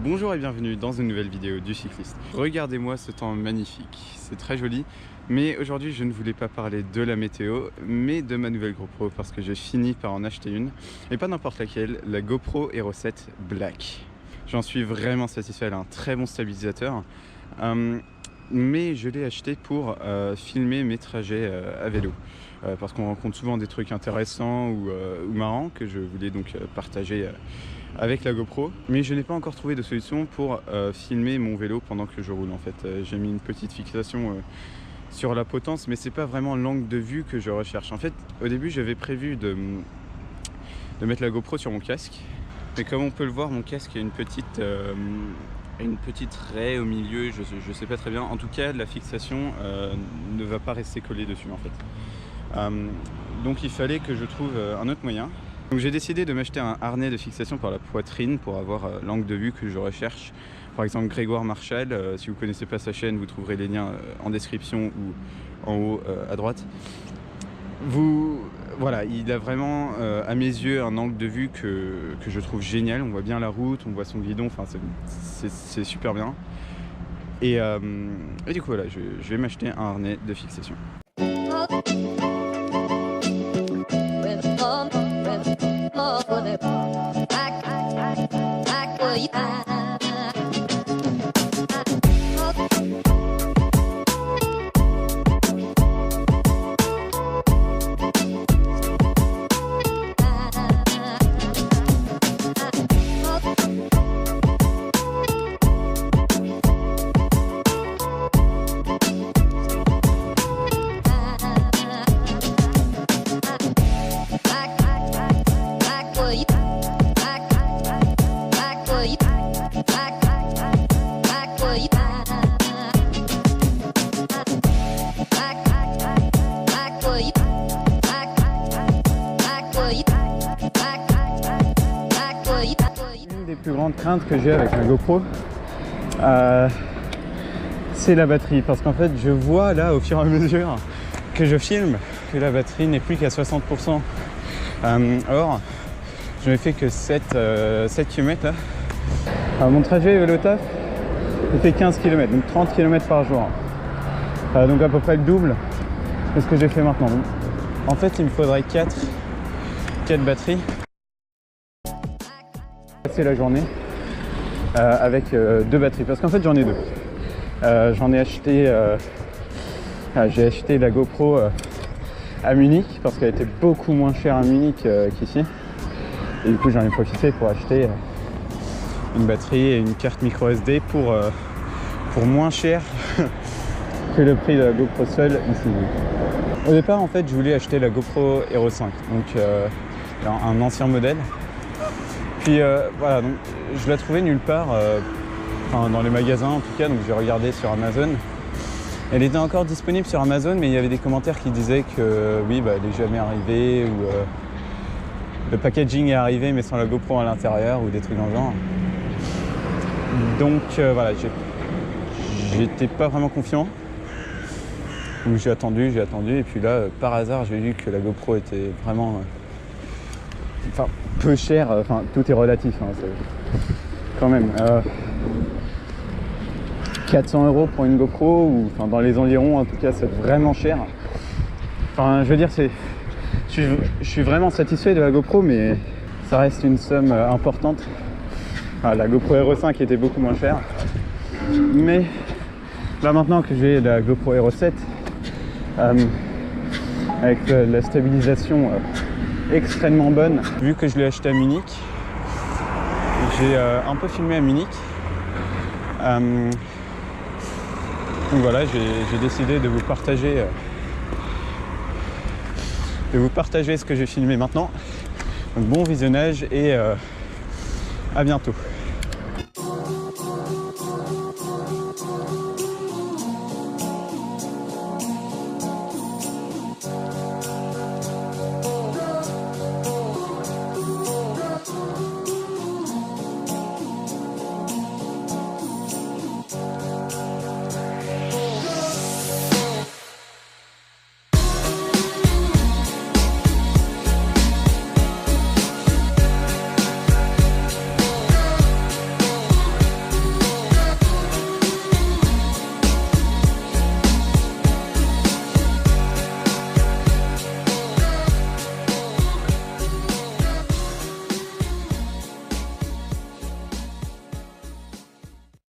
Bonjour et bienvenue dans une nouvelle vidéo du cycliste. Regardez-moi ce temps magnifique, c'est très joli. Mais aujourd'hui je ne voulais pas parler de la météo, mais de ma nouvelle GoPro parce que j'ai fini par en acheter une. Et pas n'importe laquelle, la GoPro Hero 7 Black. J'en suis vraiment satisfait, elle a un très bon stabilisateur. Mais je l'ai acheté pour filmer mes trajets à vélo. Parce qu'on rencontre souvent des trucs intéressants ou marrants que je voulais donc partager avec la GoPro, mais je n'ai pas encore trouvé de solution pour filmer mon vélo pendant que je roule. En fait, j'ai mis une petite fixation sur la potence, mais c'est pas vraiment l'angle de vue que je recherche. En fait, au début, j'avais prévu de mettre la GoPro sur mon casque, mais comme on peut le voir, mon casque a une petite raie au milieu. Je sais pas très bien. En tout cas, la fixation ne va pas rester collée dessus, en fait. Donc, il fallait que je trouve un autre moyen. Donc j'ai décidé de m'acheter un harnais de fixation par la poitrine pour avoir l'angle de vue que je recherche. Par exemple Grégoire Marchal, si vous ne connaissez pas sa chaîne, vous trouverez les liens en description ou en haut à droite. Voilà, il a vraiment à mes yeux un angle de vue que je trouve génial. On voit bien la route, on voit son guidon, enfin c'est super bien. Et du coup voilà, je vais m'acheter un harnais de fixation. Une des plus grandes craintes que j'ai avec ma GoPro, c'est la batterie, parce qu'en fait je vois là au fur et à mesure que je filme que la batterie n'est plus qu'à 60%. Or je n'ai fait que 7 km là. Mon trajet vélo taf, il fait 15 km, donc 30 km par jour, donc à peu près le double de ce que j'ai fait maintenant. Donc, en fait il me faudrait 4 batteries. Passer la journée avec 2 batteries, parce qu'en fait j'en ai 2. J'en ai acheté j'ai acheté la GoPro à Munich parce qu'elle était beaucoup moins chère à Munich qu'ici, et du coup j'en ai profité pour acheter une batterie et une carte micro SD pour moins cher que le prix de la GoPro seule ici. Au départ en fait je voulais acheter la GoPro Hero 5, donc un ancien modèle. Puis voilà, donc je la trouvais nulle part, dans les magasins en tout cas, donc j'ai regardé sur Amazon. Elle était encore disponible sur Amazon, mais il y avait des commentaires qui disaient que oui, elle n'est jamais arrivée, ou le packaging est arrivé mais sans la GoPro à l'intérieur, ou des trucs dans le genre. Donc voilà, j'étais pas vraiment confiant. Donc j'ai attendu, et puis là, par hasard, j'ai vu que la GoPro était vraiment... peu cher, tout est relatif, quand même. 400 € pour une GoPro, ou dans les environs en tout cas, c'est vraiment cher. Je veux dire, je suis vraiment satisfait de la GoPro, mais ça reste une somme importante. La GoPro Hero 5 était beaucoup moins chère, mais là maintenant que j'ai la GoPro Hero 7 avec la stabilisation extrêmement bonne, vu que je l'ai acheté à Munich, j'ai un peu filmé à Munich, donc voilà, j'ai décidé de vous partager ce que j'ai filmé maintenant. Donc bon visionnage et à bientôt.